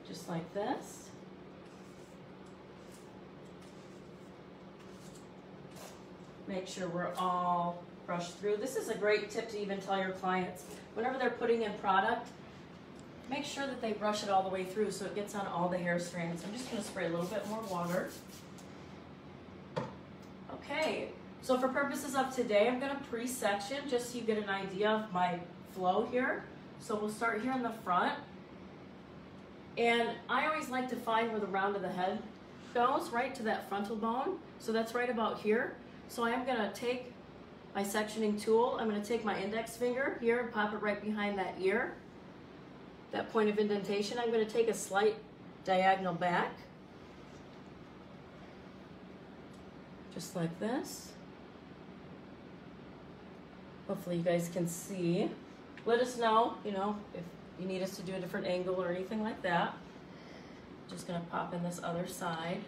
just like this. Make sure we're all brushed through. This is a great tip to even tell your clients. Whenever they're putting in product, make sure that they brush it all the way through so it gets on all the hair strands. I'm just going to spray a little bit more water. Okay, so for purposes of today, I'm going to pre-section just so you get an idea of my flow here. So we'll start here in the front. And I always like to find where the round of the head goes, right to that frontal bone. So that's right about here. So I am going to take my sectioning tool. I'm going to take my index finger here and pop it right behind that ear, that point of indentation. I'm going to take a slight diagonal back, just like this. Hopefully you guys can see. Let us know, if you need us to do a different angle or anything like that. Just going to pop in this other side.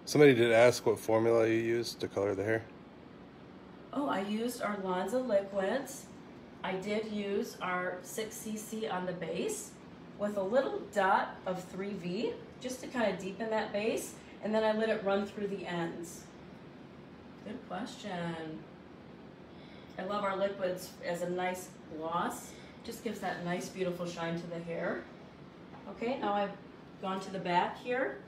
Somebody did ask what formula you used to color the hair. Oh, I used our Lonza liquids. I did use our 6cc on the base with a little dot of 3V just to kind of deepen that base, and then I let it run through the ends. Good question. I love our liquids as a nice gloss. Just gives that nice, beautiful shine to the hair. Okay, now I've gone to the back here.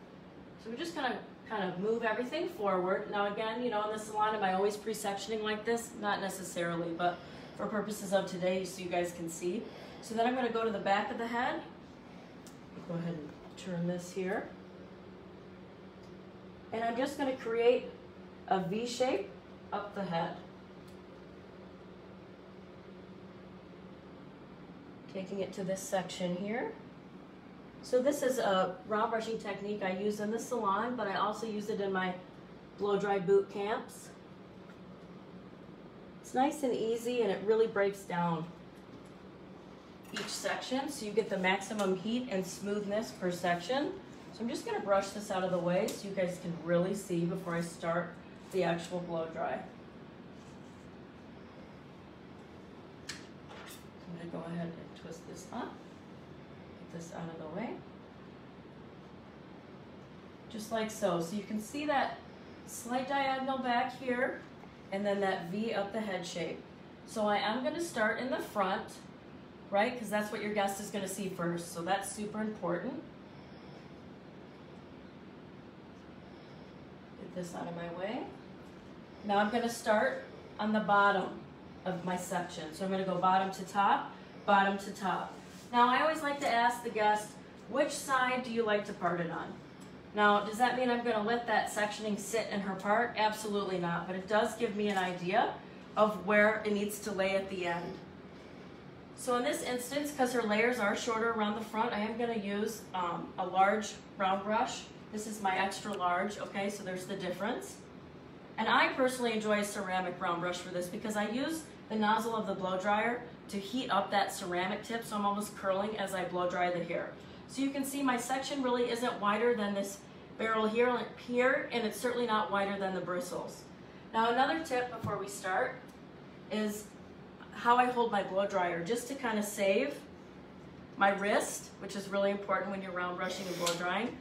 So we're just gonna kind of move everything forward. Now again, in the salon, am I always pre-sectioning like this? Not necessarily, but for purposes of today, so you guys can see. So then I'm gonna go to the back of the head. Go ahead and turn this here. And I'm just gonna create a V shape up the head. Taking it to this section here. So this is a round brushing technique I use in the salon, but I also use it in my blow dry boot camps. It's nice and easy, and it really breaks down each section so you get the maximum heat and smoothness per section. So I'm just going to brush this out of the way so you guys can really see before I start the actual blow dry. I'm going to go ahead and twist this up. This out of the way, just like so. So you can see that slight diagonal back here and then that V up the head shape. So I am going to start in the front, right, because that's what your guest is going to see first, so that's super important. Get this out of my way. Now I'm going to start on the bottom of my section. So I'm going to go bottom to top, bottom to top. Now, I always like to ask the guest, which side do you like to part it on? Now, does that mean I'm going to let that sectioning sit in her part? Absolutely not, but it does give me an idea of where it needs to lay at the end. So in this instance, because her layers are shorter around the front, I am going to use a large round brush. This is my extra large, okay, so there's the difference. And I personally enjoy a ceramic round brush for this because I use the nozzle of the blow dryer to heat up that ceramic tip, so I'm almost curling as I blow dry the hair. So you can see my section really isn't wider than this barrel here, and it's certainly not wider than the bristles. Now another tip before we start is how I hold my blow dryer, just to kind of save my wrist, which is really important when you're round brushing and blow drying.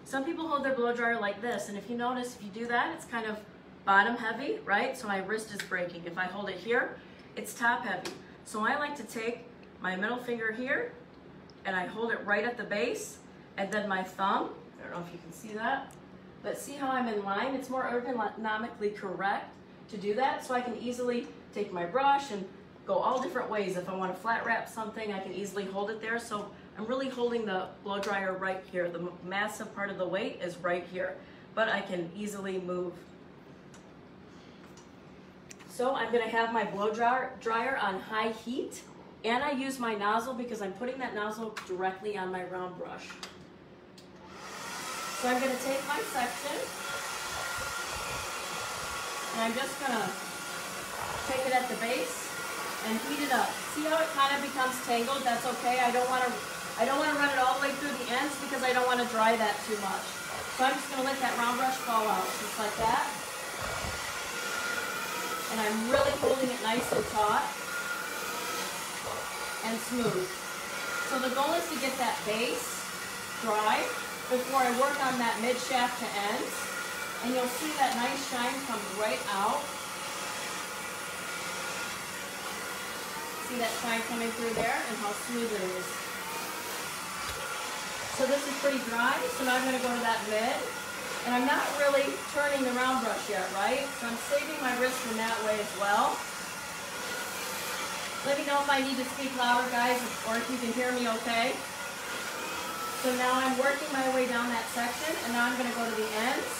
Some people hold their blow dryer like this, and if you notice, if you do that, it's kind of bottom heavy, right? So my wrist is breaking. If I hold it here, it's top heavy. So I like to take my middle finger here and I hold it right at the base, and then my thumb, I don't know if you can see that, but see how I'm in line? It's more ergonomically correct to do that, so I can easily take my brush and go all different ways. If I want to flat wrap something, I can easily hold it there. So I'm really holding the blow dryer right here. The massive part of the weight is right here, but I can easily move. So I'm going to have my blow dryer on high heat, and I use my nozzle because I'm putting that nozzle directly on my round brush. So I'm going to take my section, and I'm just going to take it at the base and heat it up. See how it kind of becomes tangled? That's okay. I don't want to run it all the way through the ends because I don't want to dry that too much. So I'm just going to let that round brush fall out, just like that. And I'm really holding it nice and taut and smooth. So the goal is to get that base dry before I work on that mid shaft to ends. And you'll see that nice shine come right out. See that shine coming through there and how smooth it is. So this is pretty dry, so now I'm going to go to that mid. And I'm not really turning the round brush yet, right? So I'm saving my wrist in that way as well. Let me know if I need to speak louder, guys, or if you can hear me okay. So now I'm working my way down that section, and now I'm going to go to the ends.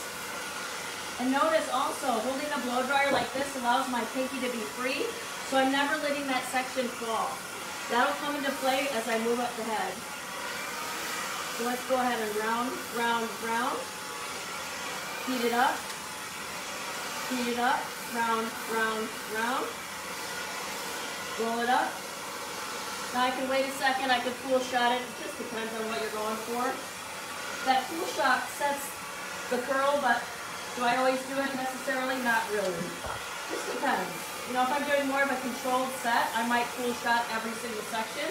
And notice also, holding the blow dryer like this allows my pinky to be free, so I'm never letting that section fall. That'll come into play as I move up the head. So let's go ahead and round, round, round. Heat it up, round, round, round. Roll it up. Now I can wait a second, I can cool shot it. It just depends on what you're going for. That cool shot sets the curl, but do I always do it necessarily? Not really. Just depends. You know, if I'm doing more of a controlled set, I might cool shot every single section,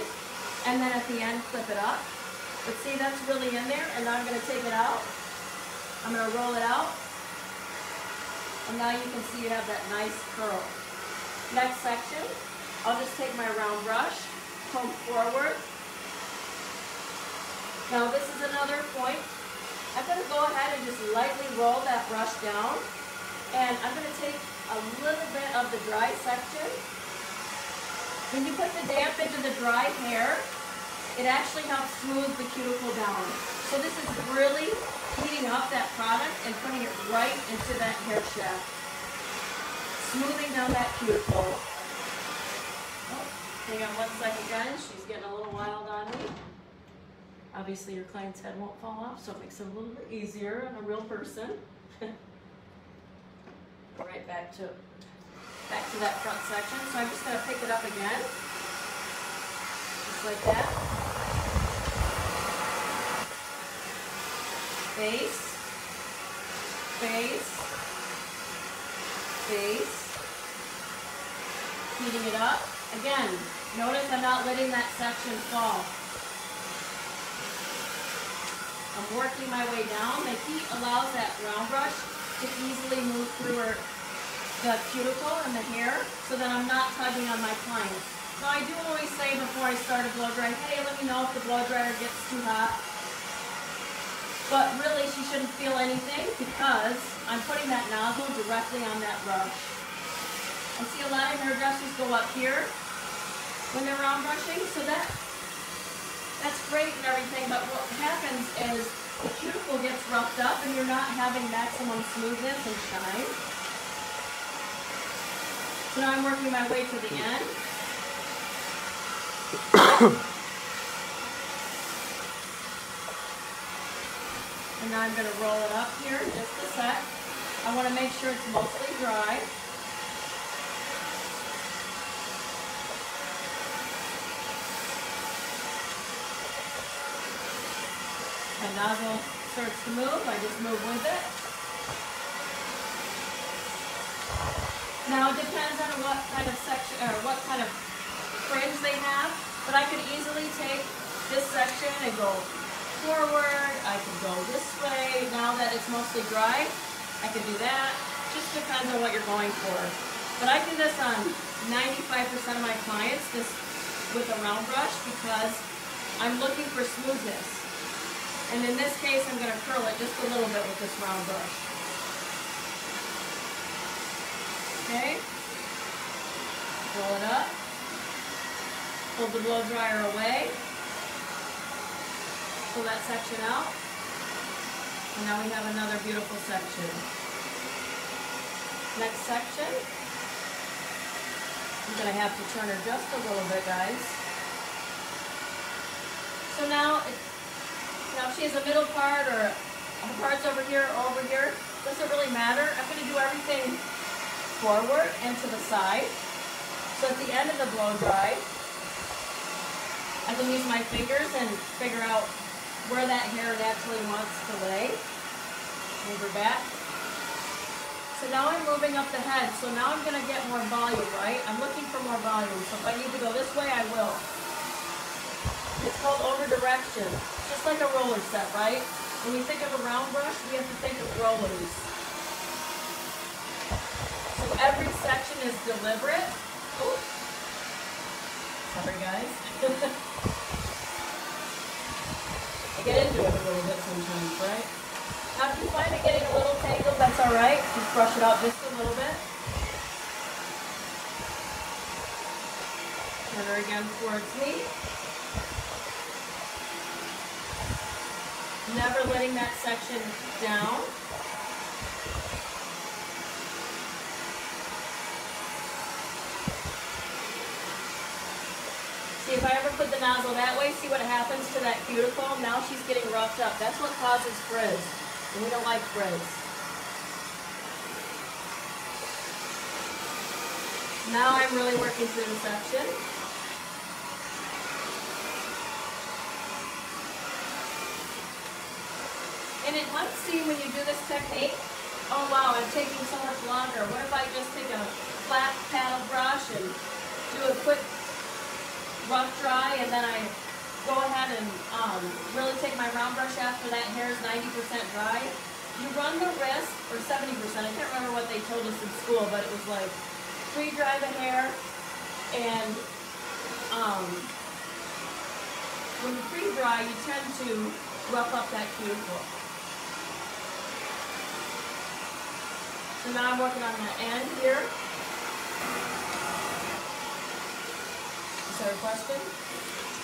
and then at the end flip it up. But see, that's really in there, and now I'm going to take it out. I'm going to roll it out, and now you can see you have that nice curl. Next section, I'll just take my round brush, comb forward. Now this is another point. I'm going to go ahead and just lightly roll that brush down, and I'm going to take a little bit of the dry section. When you put the damp into the dry hair, it actually helps smooth the cuticle down. So this is really heating up that product and putting it right into that hair shaft. Smoothing down that cuticle. Oh, hang on one second, guys. She's getting a little wild on me. Obviously your client's head won't fall off, so it makes it a little bit easier on a real person. Right back to that front section. So I'm just going to pick it up again. Just like that. Face, face, face. Heating it up. Again, notice I'm not letting that section fall. I'm working my way down. The heat allows that round brush to easily move through the cuticle and the hair so that I'm not tugging on my client. So I do always say before I start a blow dry, hey, let me know if the blow dryer gets too hot. But really, she shouldn't feel anything because I'm putting that nozzle directly on that brush. I see a lot of hairdressers go up here when they're round brushing, so that's great and everything, but what happens is the cuticle gets roughed up and you're not having maximum smoothness and shine. So now I'm working my way to the end. And now I'm going to roll it up here just a sec. I want to make sure it's mostly dry. My nozzle starts to move, I just move with it. Now it depends on what kind of section or what kind of fringe they have, but I could easily take this section and go forward. I can go this way. Now that it's mostly dry, I can do that. Just depends on what you're going for. But I do this on 95% of my clients, this with a round brush, because I'm looking for smoothness. And in this case, I'm going to curl it just a little bit with this round brush. Okay. Roll it up. Pull the blow dryer away. Pull that section out. And now we have another beautiful section. Next section. I'm going to have to turn her just a little bit, guys. So now if she has a middle part or her part's over here or over here, doesn't really matter. I'm going to do everything forward and to the side. So at the end of the blow dry, I can use my fingers and figure out where that hair naturally wants to lay. Move her back. So now I'm moving up the head. So now I'm going to get more volume, right? I'm looking for more volume. So if I need to go this way, I will. It's called over direction. Just like a roller set, right? When we think of a round brush, we have to think of rollers. So every section is deliberate. Ooh. Sorry, guys. I get into it a little bit sometimes, right? Now, if you find it getting a little tangled, that's all right. Just brush it out just a little bit. Turn her again towards me. Never letting that section down. See, if I ever put the nozzle that way, see what happens to that cuticle? Now she's getting roughed up. That's what causes frizz. And we don't like frizz. Now I'm really working through the section. And it might seem when you do this technique, oh wow, I'm taking so much longer. What if I just take a flat paddle brush and do a quick rough dry, and then I go ahead and really take my round brush after that hair is 90% dry? You run the risk, or 70%, I can't remember what they told us in school, but it was like pre-dry the hair, and when you pre-dry, you tend to rough up that cuticle. So now I'm working on the end here. Is there a question?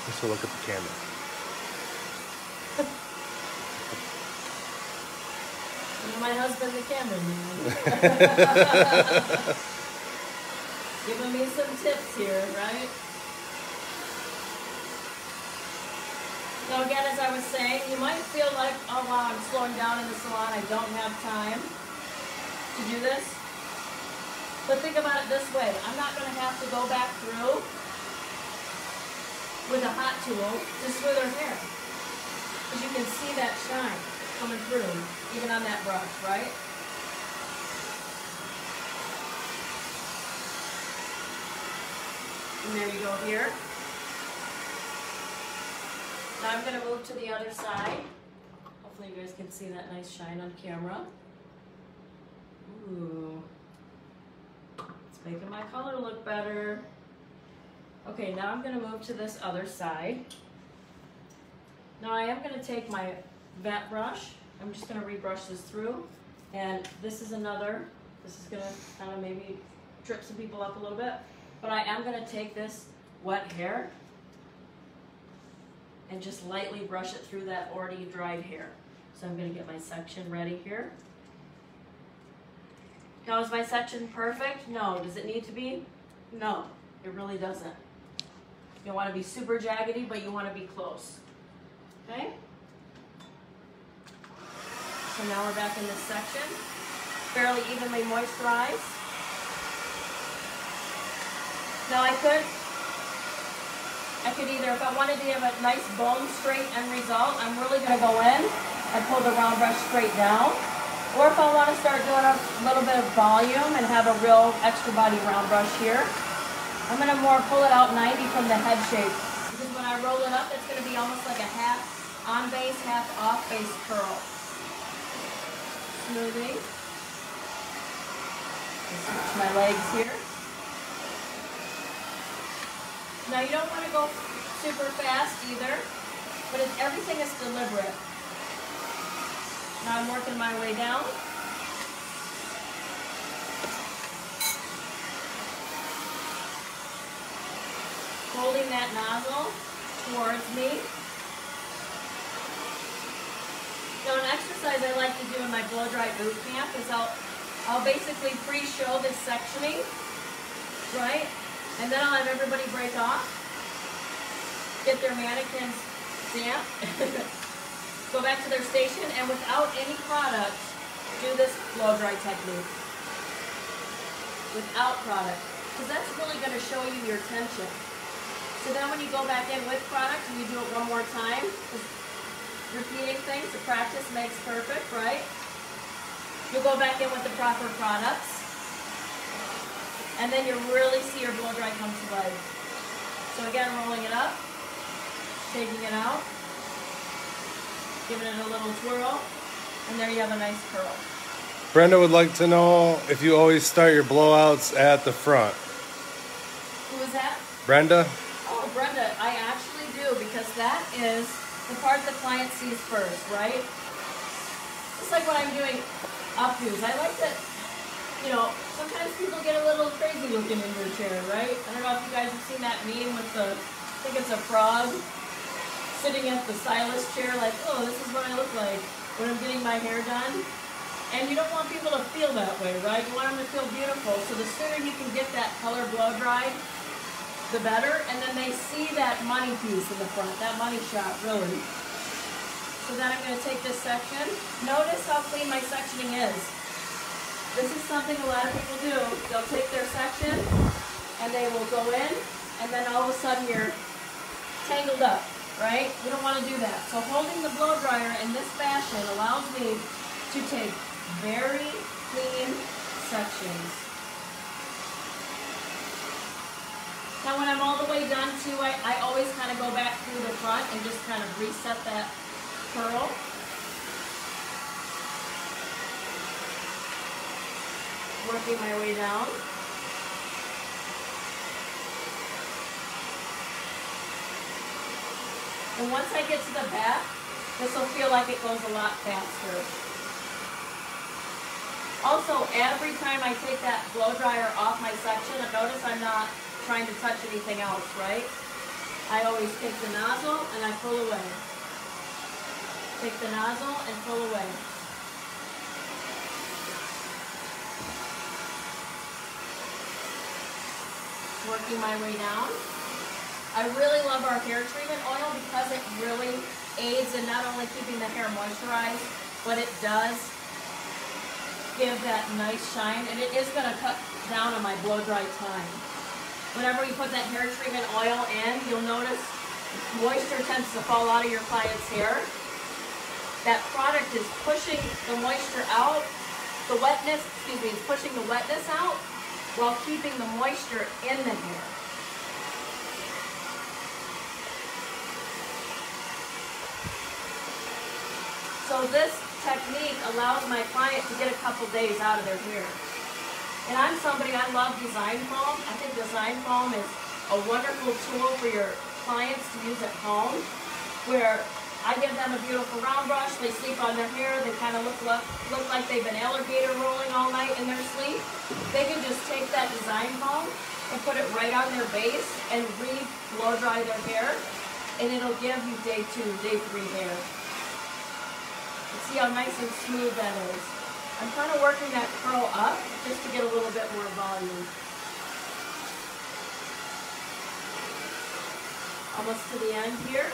Just to look at the camera. My husband, the cameraman. Giving me some tips here, right? So again, as I was saying, you might feel like, oh wow, I'm slowing down in the salon, I don't have time to do this. But think about it this way, I'm not going to have to go back through with a hot tool to smooth her hair. Because you can see that shine coming through, even on that brush, right? And there you go here. Now I'm going to move to the other side. Hopefully you guys can see that nice shine on camera. Ooh. It's making my color look better. Okay, now I'm going to move to this other side. Now I am going to take my vat brush. I'm just going to rebrush this through. And this is another, this is going to kind of maybe trip some people up a little bit. But I am going to take this wet hair and just lightly brush it through that already dried hair. So I'm going to get my section ready here. Now, is my section perfect? No. Does it need to be? No, it really doesn't. You don't want to be super jaggedy, but you want to be close. Okay? So now we're back in this section. Fairly evenly moisturized. Now I could either, if I wanted to have a nice bone straight end result, I'm really going to go in and pull the round brush straight down. Or if I want to start doing a little bit of volume and have a real extra body round brush here, I'm going to more pull it out 90 from the head shape. Because when I roll it up, it's going to be almost like a half on base, half off base curl. Smoothing. Switch my legs here. Now you don't want to go super fast either, but everything is deliberate. Now I'm working my way down. Holding that nozzle towards me. So an exercise I like to do in my blow dry boot camp is I'll basically pre-show this sectioning, right? And then I'll have everybody break off, get their mannequins damp, go back to their station, and without any product, do this blow dry technique. Without product, because that's really going to show you your tension. So then when you go back in with product and you do it one more time, repeating things, the practice makes perfect, right? You'll go back in with the proper products. And then you really see your blow dry come to life. So again, rolling it up, taking it out, giving it a little twirl, and there you have a nice curl. Brenda would like to know if you always start your blowouts at the front. Who is that? Brenda? Oh, Brenda, I actually do, because that is the part the client sees first, right? Just like when I'm doing updos. I like that, you know, sometimes people get a little crazy looking in their chair, right? I don't know if you guys have seen that meme with the, I think it's a frog sitting at the stylist chair like, oh, this is what I look like when I'm getting my hair done. And you don't want people to feel that way, right? You want them to feel beautiful. So the sooner you can get that color blow dried, the better. And then they see that money piece in the front, that money shot, really. So then I'm going to take this section. Notice how clean my sectioning is. This is something a lot of people do. They'll take their section and they will go in, and then all of a sudden you're tangled up, right? You don't want to do that. So holding the blow dryer in this fashion allows me to take very clean sections. Now when I'm all the way done too, I always kind of go back through the front and just kind of reset that curl. Working my way down. And once I get to the back, this will feel like it goes a lot faster. Also, every time I take that blow dryer off my section, notice I'm not trying to touch anything else, right? I always take the nozzle and I pull away. Take the nozzle and pull away. Working my way down. I really love our hair treatment oil because it really aids in not only keeping the hair moisturized, but it does give that nice shine, and it is going to cut down on my blow dry time. Whenever you put that hair treatment oil in, you'll notice moisture tends to fall out of your client's hair. That product is pushing the moisture out, the wetness, is pushing the wetness out while keeping the moisture in the hair. So this technique allows my client to get a couple days out of their hair. And I'm somebody, I love design foam. I think design foam is a wonderful tool for your clients to use at home, where I give them a beautiful round brush, they sleep on their hair, they kind of look like they've been alligator rolling all night in their sleep. They can just take that design foam and put it right on their base and blow dry their hair, and it'll give you day 2, day 3 hair. See how nice and smooth that is. I'm kind of working that curl up just to get a little bit more volume. Almost to the end here.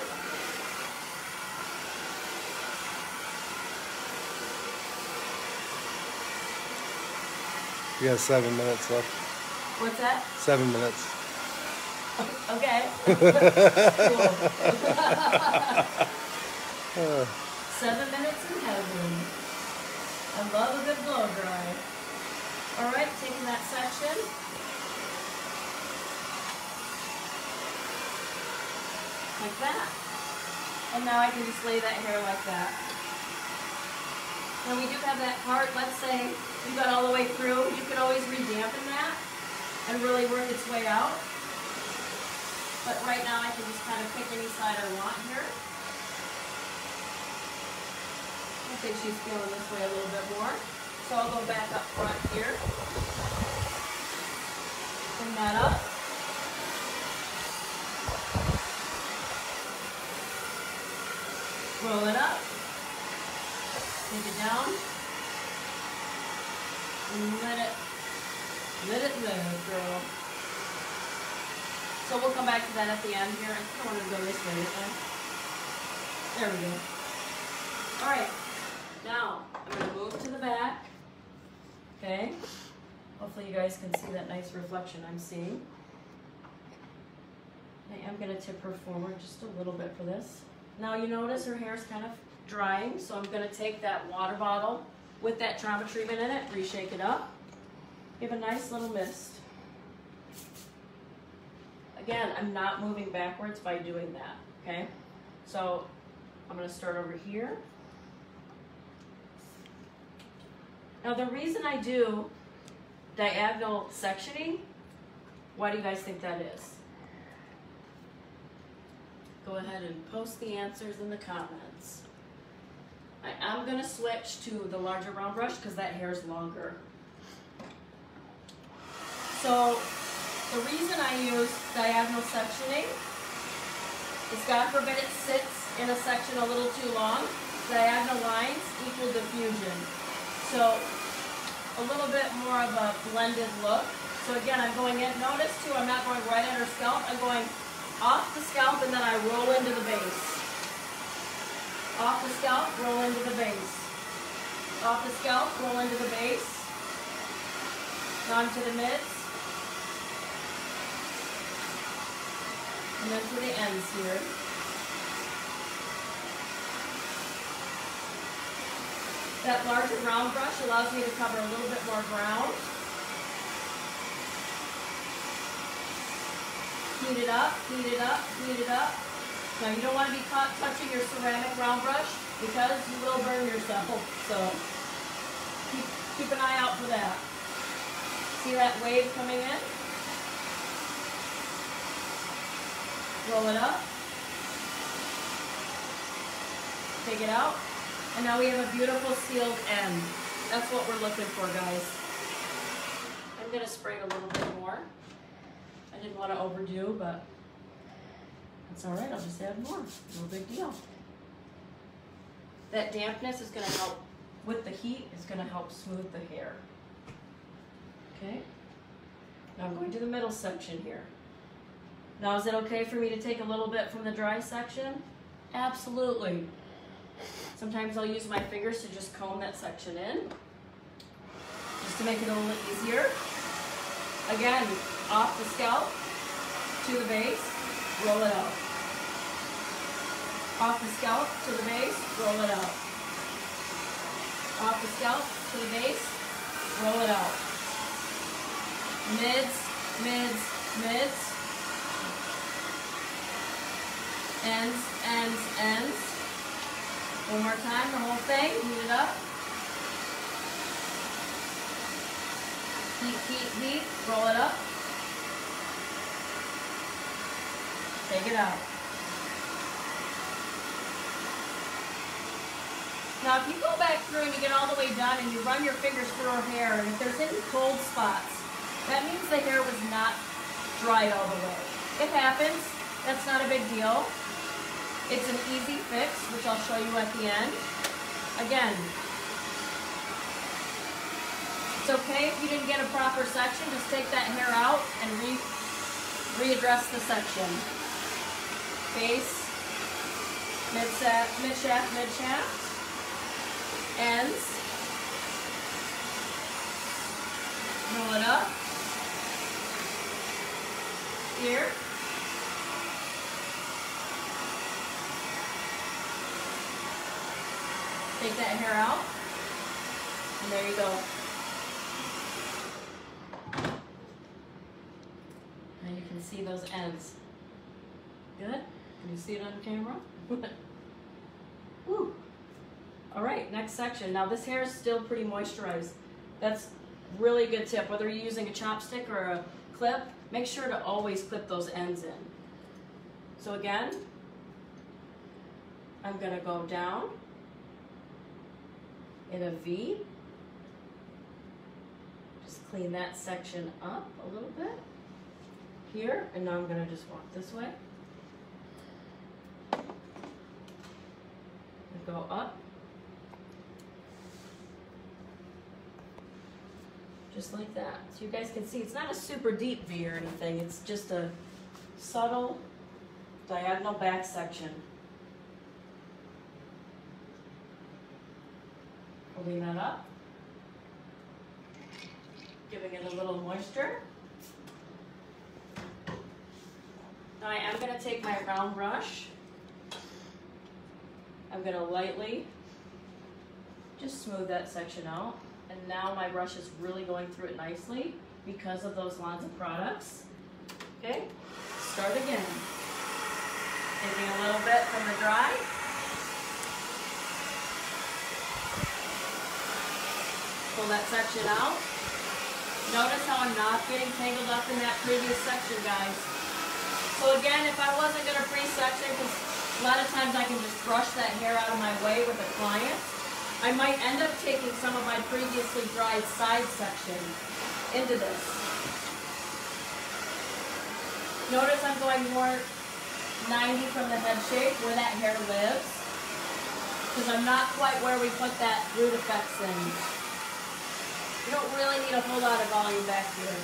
You got 7 minutes left. What's that? 7 minutes. Okay. Cool. 7 minutes in heaven. I love a good blow dry. All right, taking that section. Like that. And now I can just lay that hair like that. Now we do have that part, let's say you got all the way through, you could always re-dampen that and really work its way out. But right now I can just kind of pick any side I want here. I think she's feeling this way a little bit more. So I'll go back up front here. Bring that up. Roll it up. Take it down. And let it live, girl. So we'll come back to that at the end here. I don't want to go this way, okay? There we go. All right. Now, I'm going to move to the back, okay? Hopefully you guys can see that nice reflection I'm seeing. I am going to tip her forward just a little bit for this. Now you notice her hair's kind of drying, so I'm going to take that water bottle with that trauma treatment in it, reshake it up, give a nice little mist. Again, I'm not moving backwards by doing that, okay? So I'm going to start over here. Now the reason I do diagonal sectioning, why do you guys think that is? Go ahead and post the answers in the comments. I'm going to switch to the larger round brush because that hair is longer. So the reason I use diagonal sectioning is, God forbid it sits in a section a little too long. Diagonal lines equal diffusion. So a little bit more of a blended look. So again, I'm going in, notice too, I'm not going right at her scalp, I'm going off the scalp and then I roll into the base. Off the scalp, roll into the base. Off the scalp, roll into the base. Down to the mids. And then to the ends here. That larger round brush allows me to cover a little bit more ground. Heat it up, heat it up, heat it up. Now you don't want to be caught touching your ceramic round brush because you will burn yourself. So keep an eye out for that. See that wave coming in? Roll it up. Take it out. And now we have a beautiful sealed end. That's what we're looking for, guys. I'm going to spray it a little bit more. I didn't want to overdo, but that's all right. I'll just add more. No big deal. That dampness is going to help with the heat. It's going to help smooth the hair. Okay. Now I'm going to the middle section here. Now is it okay for me to take a little bit from the dry section? Absolutely. Sometimes I'll use my fingers to just comb that section in, just to make it a little easier. Again, off the scalp to the base, roll it out. Off the scalp to the base, roll it out. Off the scalp to the base, roll it out. Mids, mids, mids. Ends, ends, ends. One more time, the whole thing, heat it up. Heat, heat, heat, roll it up. Take it out. Now if you go back through and you get all the way done and you run your fingers through her hair, and if there's any cold spots, that means the hair was not dried all the way. It happens, that's not a big deal. It's an easy fix, which I'll show you at the end. Again, it's okay if you didn't get a proper section, just take that hair out and readdress the section. Base, mid-shaft, mid-shaft, ends, roll it up, here, take that hair out, and there you go. And you can see those ends. Good? Can you see it on camera? Woo. All right, next section. Now this hair is still pretty moisturized. That's really a good tip. Whether you're using a chopstick or a clip, make sure to always clip those ends in. So again, I'm gonna go down in a V. Just clean that section up a little bit here, and now I'm gonna just walk this way. And go up. Just like that. So you guys can see it's not a super deep V or anything, it's just a subtle diagonal back section. Holding that up, giving it a little moisture. Now I am going to take my round brush. I'm going to lightly just smooth that section out. And now my brush is really going through it nicely because of those Lanza products. Okay, start again. Taking a little bit from the dry, pull that section out. Notice how I'm not getting tangled up in that previous section, guys. So again, if I wasn't going to pre-section, because a lot of times I can just brush that hair out of my way with a client, I might end up taking some of my previously dried side section into this. Notice I'm going more 90 from the head shape where that hair lives, because I'm not quite where we put that root effects in. You don't really need a whole lot of volume back here.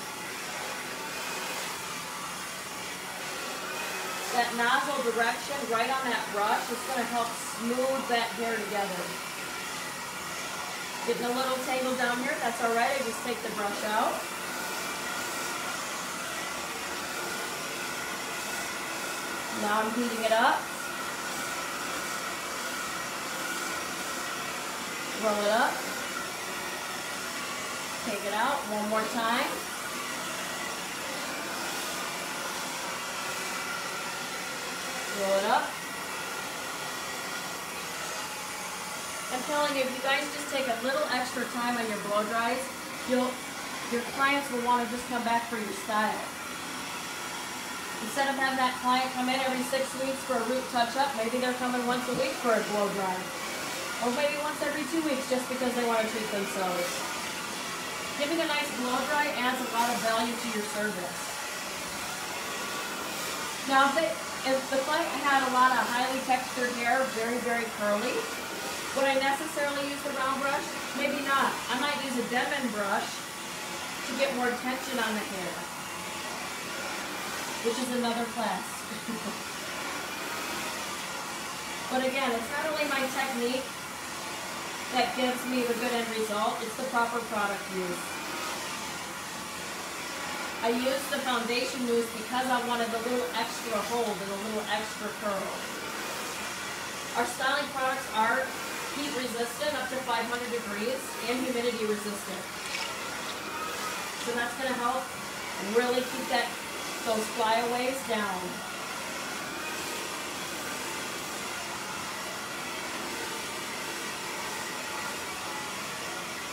That nozzle direction right on that brush is going to help smooth that hair together. Getting a little tangled down here, that's alright. I just take the brush out. Now I'm heating it up. Roll it up. Take it out one more time. Roll it up. I'm telling you, if you guys just take a little extra time on your blow dries, your clients will want to just come back for your style. Instead of having that client come in every 6 weeks for a root touch-up, maybe they're coming once a week for a blow dry. Or maybe once every 2 weeks just because they want to treat themselves. Giving a nice blow dry adds a lot of value to your service. Now, if the client had a lot of highly textured hair, very, very curly, would I necessarily use the round brush? Maybe not. I might use a Denman brush to get more tension on the hair, which is another class. But again, it's not only my technique that gives me the good end result, it's the proper product use. I used the foundation mousse because I wanted a little extra hold and a little extra curl. Our styling products are heat resistant up to 500 degrees and humidity resistant. So that's going to help really keep those flyaways down.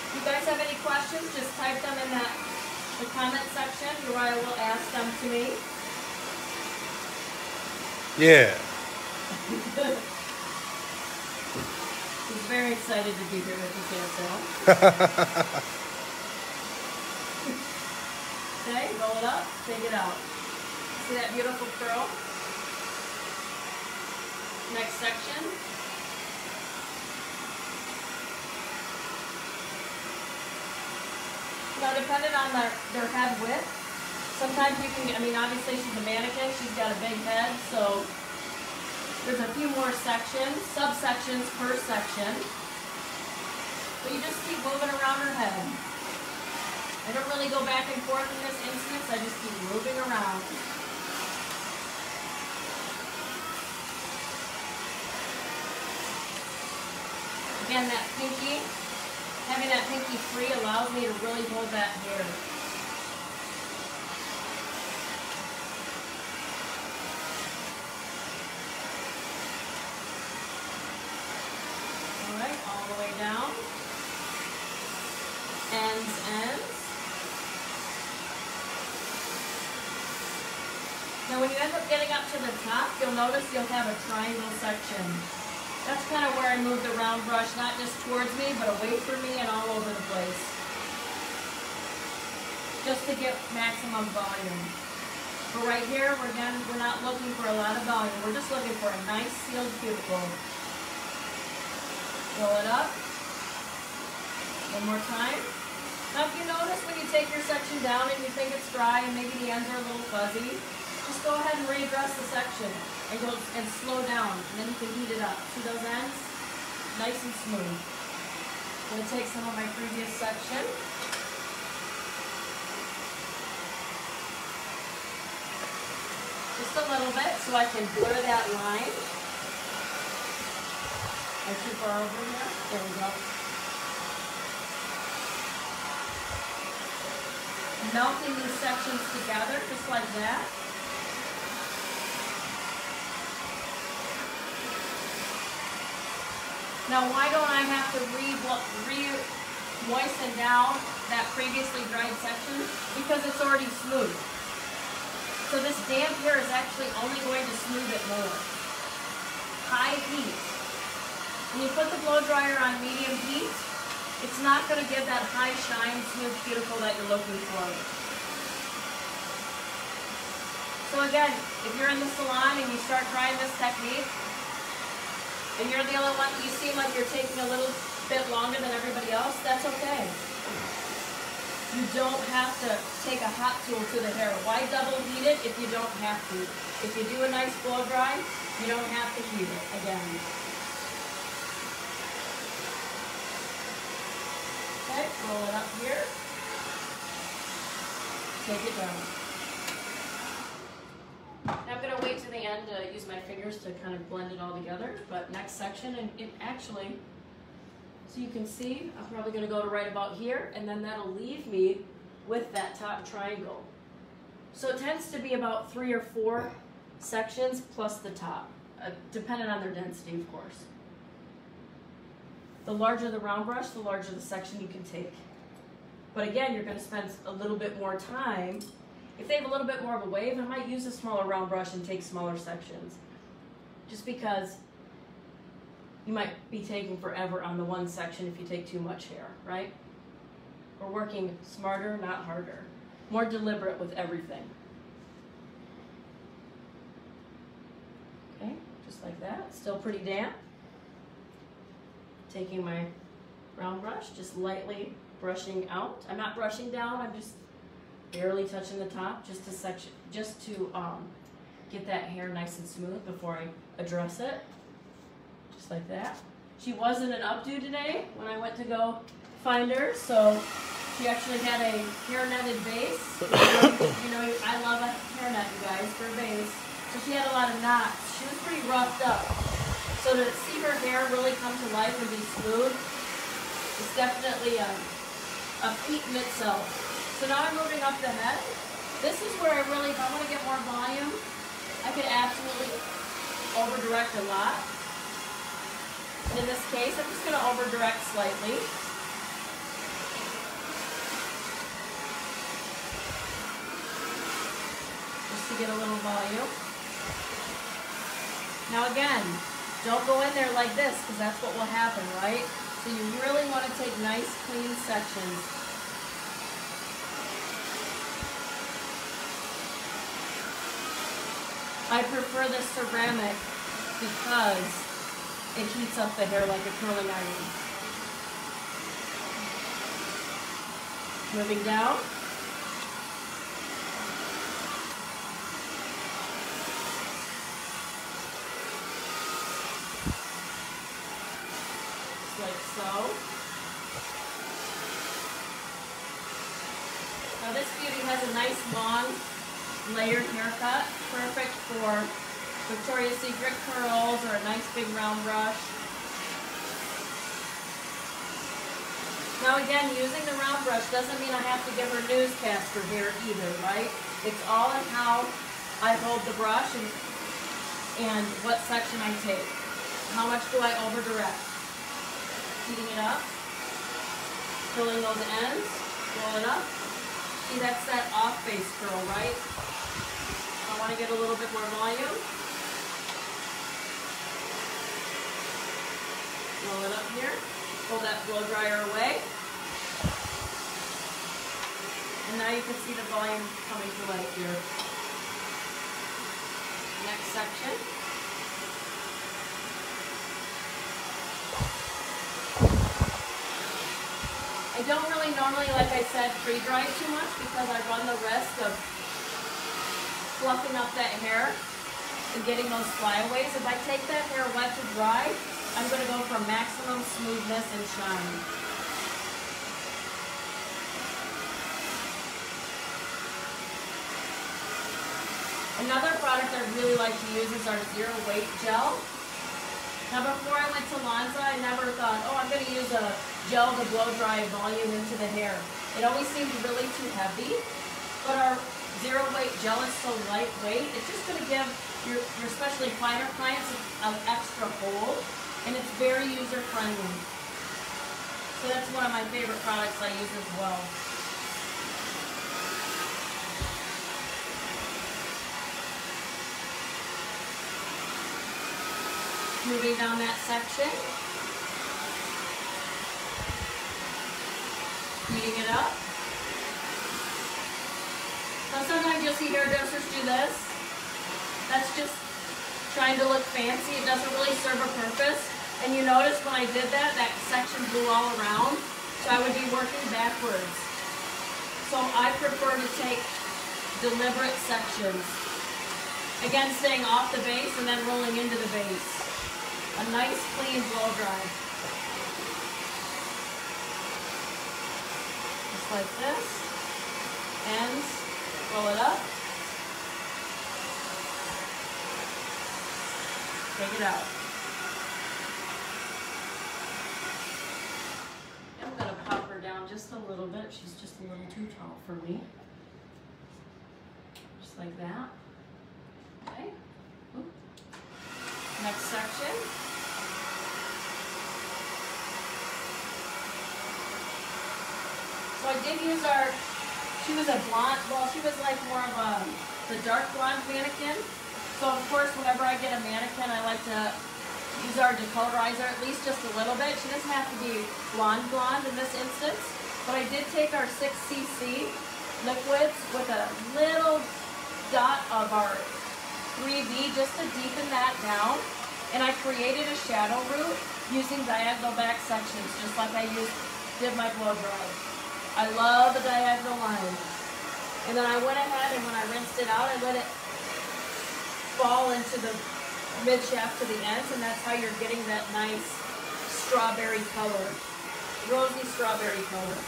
If you guys have any questions, just type them in the comment section. Uriah will ask them to me. Yeah. He's very excited to be here with his hair sale. Okay, roll it up, take it out. See that beautiful curl? Next section. Now, depending on their head width, sometimes you can get, I mean, obviously she's a mannequin, she's got a big head, so there's a few more sections, subsections per section. But you just keep moving around her head. I don't really go back and forth in this instance, I just keep moving around. Again, that pinky, having that pinky free allows me to really hold that hair. Alright, all the way down. Ends, ends. Now when you end up getting up to the top, you'll notice you'll have a triangle section. That's kind of where I move the round brush, not just towards me, but away from me and all over the place. Just to get maximum volume. But right here, we're not looking for a lot of volume. We're just looking for a nice sealed cuticle. Roll it up. One more time. Now if you notice when you take your section down and you think it's dry and maybe the ends are a little fuzzy, just go ahead and readjust the section and go and slow down, and then you can heat it up. See those ends? Nice and smooth. I'm going to take some of my previous section. Just a little bit so I can blur that line. I'm too far over here. There we go. Melting these sections together just like that. Now why don't I have to moisten down that previously dried section because it's already smooth. So this damp hair is actually only going to smooth it more. High heat. When you put the blow dryer on medium heat, it's not going to give that high shine, smooth cuticle that you're looking for. So again, if you're in the salon and you start trying this technique, and you're the only one, you seem like you're taking a little bit longer than everybody else, that's okay. You don't have to take a hot tool to the hair. Why double heat it if you don't have to? If you do a nice blow dry, you don't have to heat it again. Okay, roll it up here. Take it down. Now I'm going to wait to the end to use my fingers to kind of blend it all together. But next section, and it actually, so you can see, I'm probably going to go to right about here, and then that'll leave me with that top triangle. So it tends to be about 3 or 4 sections plus the top, depending on their density, of course. The larger the round brush, the larger the section you can take. But again, you're going to spend a little bit more time. If they have a little bit more of a wave, I might use a smaller round brush and take smaller sections. Just because you might be taking forever on the one section if you take too much hair, right? We're working smarter, not harder. More deliberate with everything. Okay, just like that. Still pretty damp. Taking my round brush, just lightly brushing out. I'm not brushing down, I'm just barely touching the top, just to get that hair nice and smooth before I address it. Just like that. She was in an updo today when I went to go find her, so she actually had a hair netted base. You know, I love a hair net, you guys, for a base. So she had a lot of knots. She was pretty roughed up. So to see her hair really come to life and be smooth, it's definitely a feat in itself. So now I'm moving up the head. This is where I really, if I want to get more volume, I could absolutely over direct a lot. And in this case, I'm just going to over direct slightly. Just to get a little volume. Now again, don't go in there like this because that's what will happen, right? So you really want to take nice, clean sections. I prefer the ceramic because it heats up the hair like a curling iron. Moving down. Just like so. Now this beauty has a nice long layered haircut, perfect for Victoria's Secret curls or a nice big round brush. Now again, using the round brush doesn't mean I have to give her newscaster hair either, right? It's all in how I hold the brush and what section I take. How much do I over direct? Heating it up, filling those ends, roll it up. See, that's that off base curl, right? I want to get a little bit more volume. Roll it up here. Pull that blow dryer away. And now you can see the volume coming to light here. Next section. I don't really normally, like I said, pre-dry too much because I run the risk of fluffing up that hair and getting those flyaways. If I take that hair wet to dry, I'm going to go for maximum smoothness and shine. Another product I really like to use is our Zero Weight Gel. Now before I went to Lonza, I never thought, oh, I'm going to use a gel to blow dry volume into the hair. It always seemed really too heavy, but our Zero Weight Gel is so lightweight, it's just going to give your especially finer clients an extra hold, and it's very user friendly. So that's one of my favorite products I use as well. Moving down that section. Heating it up. Now sometimes you'll see hairdressers do this. That's just trying to look fancy. It doesn't really serve a purpose. And you notice when I did that, that section blew all around. So I would be working backwards. So I prefer to take deliberate sections. Again, staying off the base and then rolling into the base. A nice clean blow dry. Just like this. Ends, roll it up. Take it out. I'm going to pop her down just a little bit. She's just a little too tall for me. Just like that. Okay. Oop. Next section. So I did use she was a blonde, well she was like more of the dark blonde mannequin. So of course whenever I get a mannequin I like to use our decolorizer at least just a little bit. She doesn't have to be blonde in this instance. But I did take our 6cc liquids with a little dot of our 3B just to deepen that down. And I created a shadow root using diagonal back sections just like I did my blow dry. I love the diagonal line. And then I went ahead and when I rinsed it out, I let it fall into the mid shaft to the ends, and that's how you're getting that nice strawberry color, rosy strawberry color.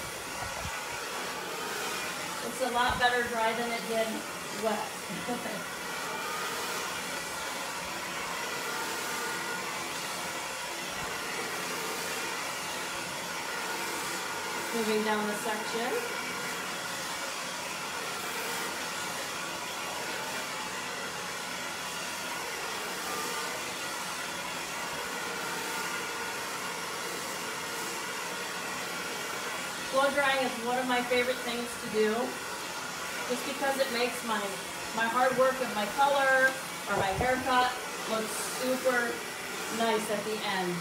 It's a lot better dry than it did wet. Moving down the section. Blow drying is one of my favorite things to do, just because it makes my hard work of my color or my haircut look super nice at the end.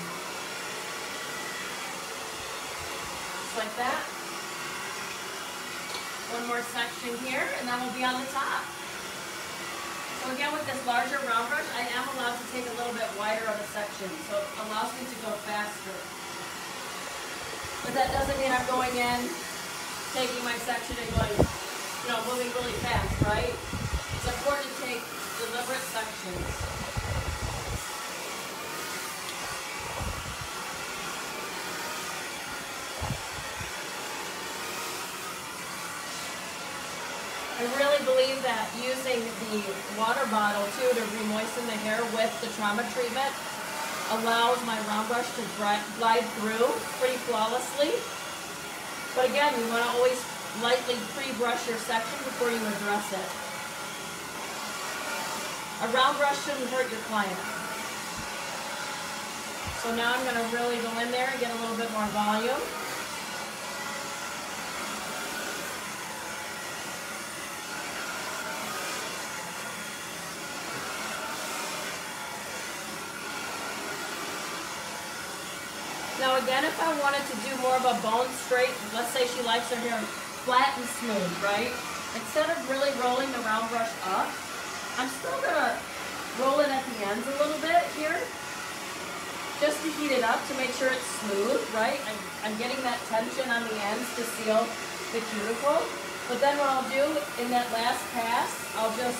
Just like that. One more section here, and then we'll be on the top. So again, with this larger round brush, I am allowed to take a little bit wider of a section, so it allows me to go faster. But that doesn't mean I'm going in, taking my section and going, moving really fast, right? It's important to take deliberate sections. I really believe that using the water bottle too to re-moisten the hair with the trauma treatment allows my round brush to glide through pretty flawlessly. But again, you want to always lightly pre-brush your section before you address it. A round brush shouldn't hurt your client. So now I'm going to really go in there and get a little bit more volume. Now again, if I wanted to do more of a bone straight, let's say she likes her hair flat and smooth, right? Instead of really rolling the round brush up, I'm still gonna roll it at the ends a little bit here, just to heat it up to make sure it's smooth, right? I'm getting that tension on the ends to seal the cuticle. But then what I'll do in that last pass, I'll just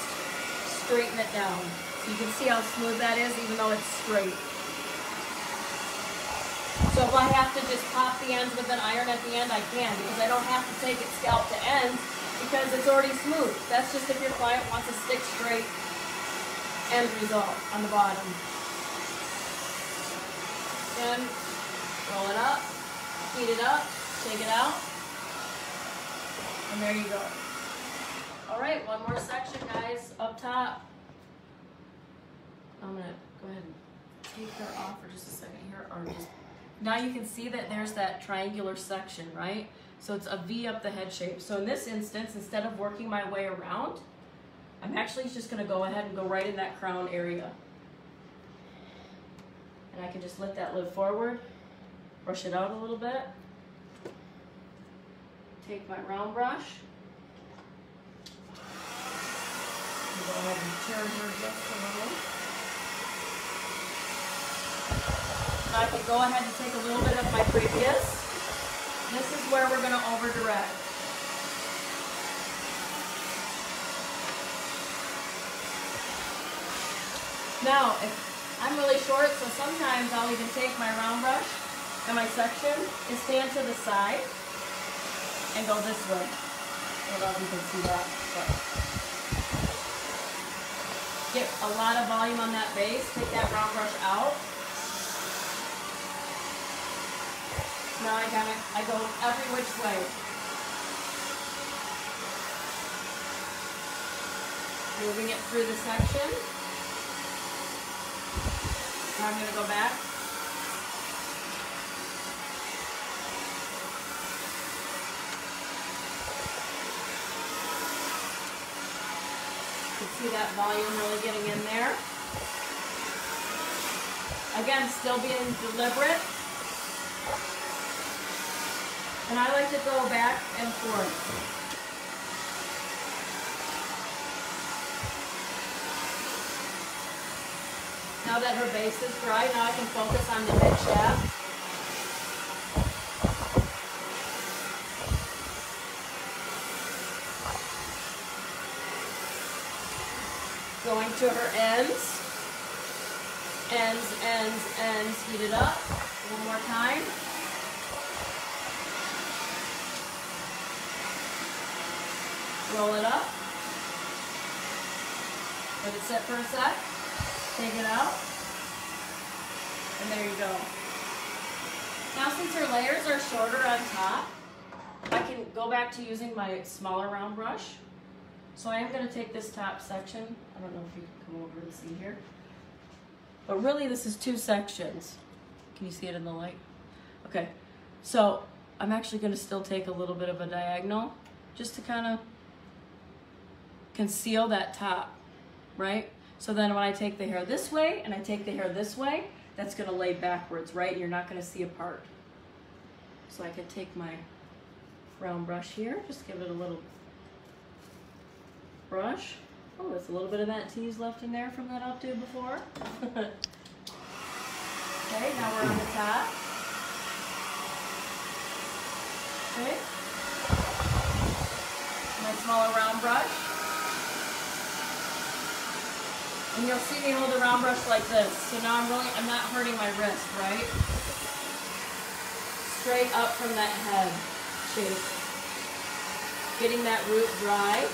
straighten it down. So you can see how smooth that is even though it's straight. So if I have to just pop the ends with an iron at the end, I can, because I don't have to take it scalp to ends because it's already smooth. That's just if your client wants a stick straight end result on the bottom. Again, roll it up, heat it up, take it out, and there you go. All right, one more section, guys, up top. I'm gonna go ahead and take her off for just a second here, or just Now you can see that there's that triangular section, right? So it's a V up the head shape. So in this instance, instead of working my way around, I'm actually just gonna go ahead and go right in that crown area. And I can just lift that lid forward, brush it out a little bit. Take my round brush. And go ahead and turn her just a little. Now I can go ahead and take a little bit of my previous. This is where we're going to over direct. Now, if I'm really short, so sometimes I'll even take my round brush and my section and stand to the side and go this way. I don't know if you can see that, but get a lot of volume on that base. Take that round brush out. Now I go every which way. Moving it through the section. Now I'm going to go back. You can see that volume really getting in there. Again, still being deliberate. And I like to go back and forth. Now that her base is dry, now I can focus on the mid shaft. Going to her ends. Ends, heat it up. One more time. Roll it up. Let it sit for a sec. Take it out. And there you go. Now since her layers are shorter on top, I can go back to using my smaller round brush. So I am going to take this top section. I don't know if you can come over and see here. But really this is two sections. Can you see it in the light? Okay. So I'm actually going to still take a little bit of a diagonal just to kind of conceal that top, right? So then when I take the hair this way and I take the hair this way, that's going to lay backwards, right? You're not going to see a part. So I can take my round brush here, just give it a little brush. Oh, there's a little bit of that tease left in there from that updo before. Okay, now we're on the top. Okay. My smaller round brush. And you'll see me hold the round brush like this. So now I'm not hurting my wrist, right? Straight up from that head shape. Getting that root dry.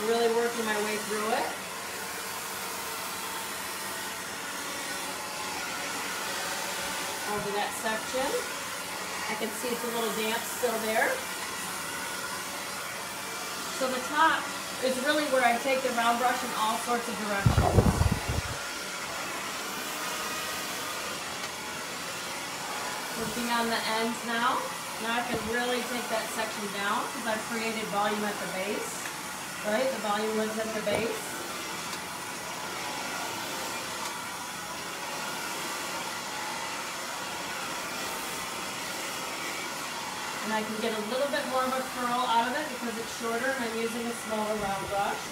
Really working my way through it. Over that section. I can see it's a little damp still there. So the top is really where I take the round brush in all sorts of directions. Working on the ends now. Now I can really take that section down because I've created volume at the base. Right? The volume lives at the base. And I can get a little bit more of a curl out of it because it's shorter and I'm using a smaller round brush.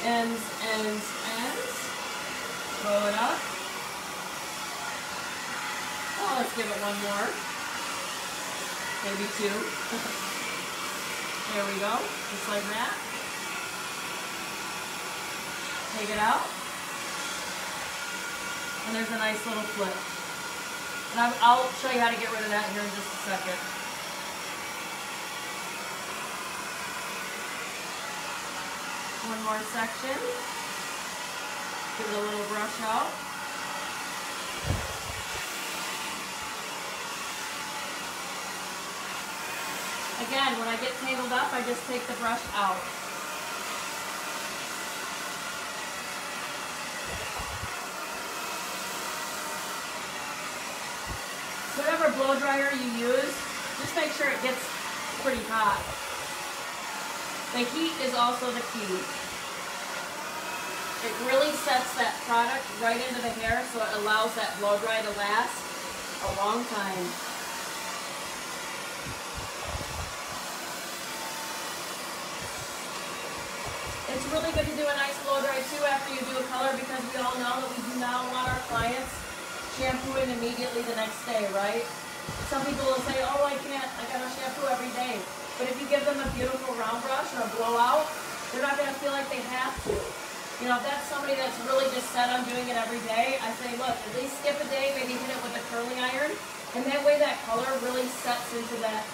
Ends. Roll it up. Oh, let's give it one more. Maybe two. There we go. Just like that. Take it out. And there's a nice little flip. And I'll show you how to get rid of that here in just a second. One more section. Give it a little brush out. Again, when I get tangled up, I just take the brush out. Whatever blow dryer you use, just make sure it gets pretty hot. The heat is also the key. It really sets that product right into the hair, so it allows that blow dry to last a long time. It's really good to do a nice blow dry too after you do a color, because we all know that we do not want our clients shampooing immediately the next day, right? Some people will say, oh, I gotta shampoo every day. But if you give them a beautiful round brush or a blowout, they're not gonna feel like they have to. You know, if that's somebody that's really just set on doing it every day, I say, look, at least skip a day, maybe hit it with a curling iron, and that way that color really sets into that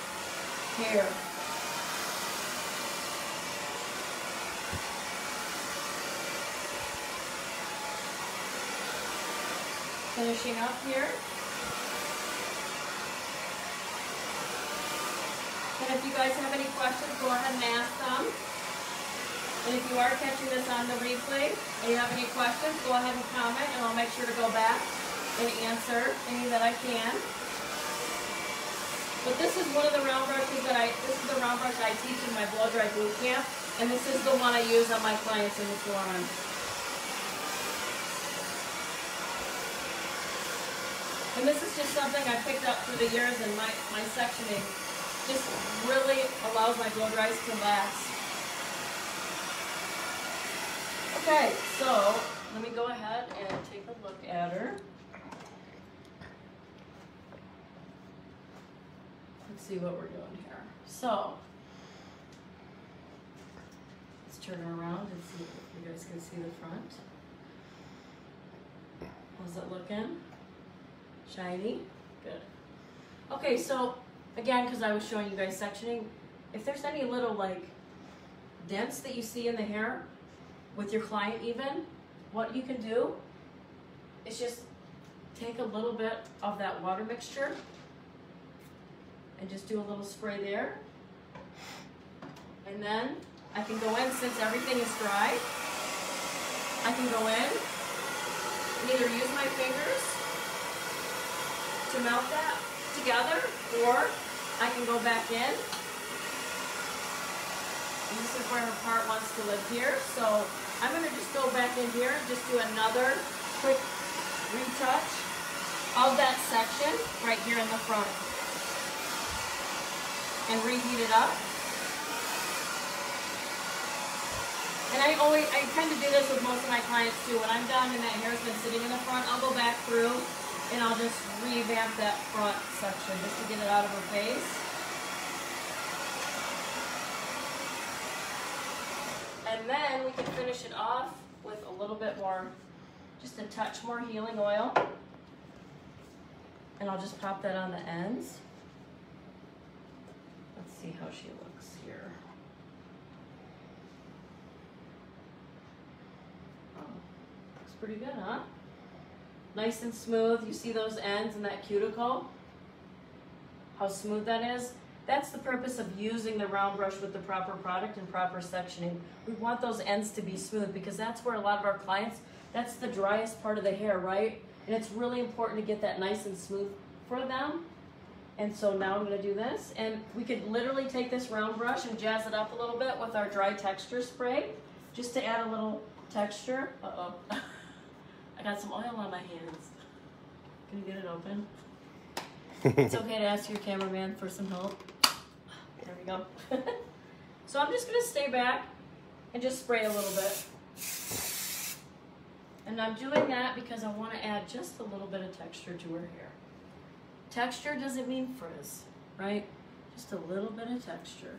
hair. Finishing up here. And if you guys have any questions, go ahead and ask them. And if you are catching this on the replay and you have any questions, go ahead and comment, and I'll make sure to go back and answer any that I can. But this is one of the round brushes that this is the round brush I teach in my blow dry boot camp, and this is the one I use on my clients in the salon. And this is just something I picked up through the years, and my sectioning just really allows my blow dries to last. Okay, so let me go ahead and take a look at her. Let's see what we're doing here. So, let's turn her around and see if you guys can see the front. How's it looking? Shiny? Good. Okay, so again, because I was showing you guys sectioning, if there's any little like dents that you see in the hair with your client even, what you can do is just take a little bit of that water mixture and just do a little spray there. And then I can go in, since everything is dry, I can go in and either use my fingers to melt that together, or I can go back in. And this is where her part wants to live here. So I'm going to just go back in here and just do another quick retouch of that section right here in the front. And reheat it up. And I tend to do this with most of my clients too. When I'm done and that hair's been sitting in the front, I'll go back through and I'll just revamp that front section just to get it out of her face. And then we can finish it off with a little bit more, just a touch more healing oil. And I'll just pop that on the ends. Let's see how she looks here. Oh, looks pretty good, huh? Nice and smooth. You see those ends and that cuticle? How smooth that is? That's the purpose of using the round brush with the proper product and proper sectioning. We want those ends to be smooth, because that's where a lot of our clients, that's the driest part of the hair, right? And it's really important to get that nice and smooth for them. And so now I'm going to do this, and we could literally take this round brush and jazz it up a little bit with our dry texture spray, just to add a little texture. Uh-oh. I got some oil on my hands. Can you get it open? It's okay to ask your cameraman for some help. There we go. So I'm just going to stay back and just spray a little bit. And I'm doing that because I want to add just a little bit of texture to her hair. Texture doesn't mean frizz, right? Just a little bit of texture.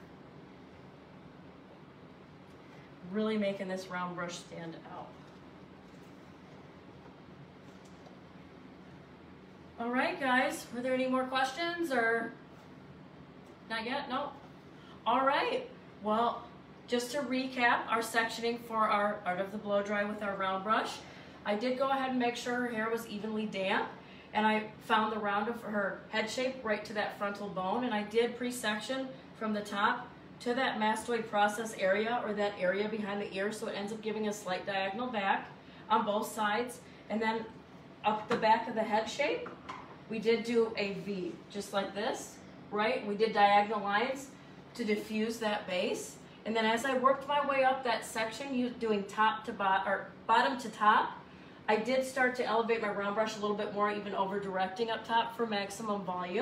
Really making this round brush stand out. All right, guys, were there any more questions or not yet? No? All right, well, just to recap our sectioning for our Art of the Blow Dry with our round brush, I did go ahead and make sure her hair was evenly damp, and I found the round of her head shape right to that frontal bone, and I did pre-section from the top to that mastoid process area, or that area behind the ear, so it ends up giving a slight diagonal back on both sides. And then up the back of the head shape, we did do a V, just like this, right? We did diagonal lines to diffuse that base. And then as I worked my way up that section, doing top to bottom, or bottom to top, I did start to elevate my round brush a little bit more, even over directing up top for maximum volume.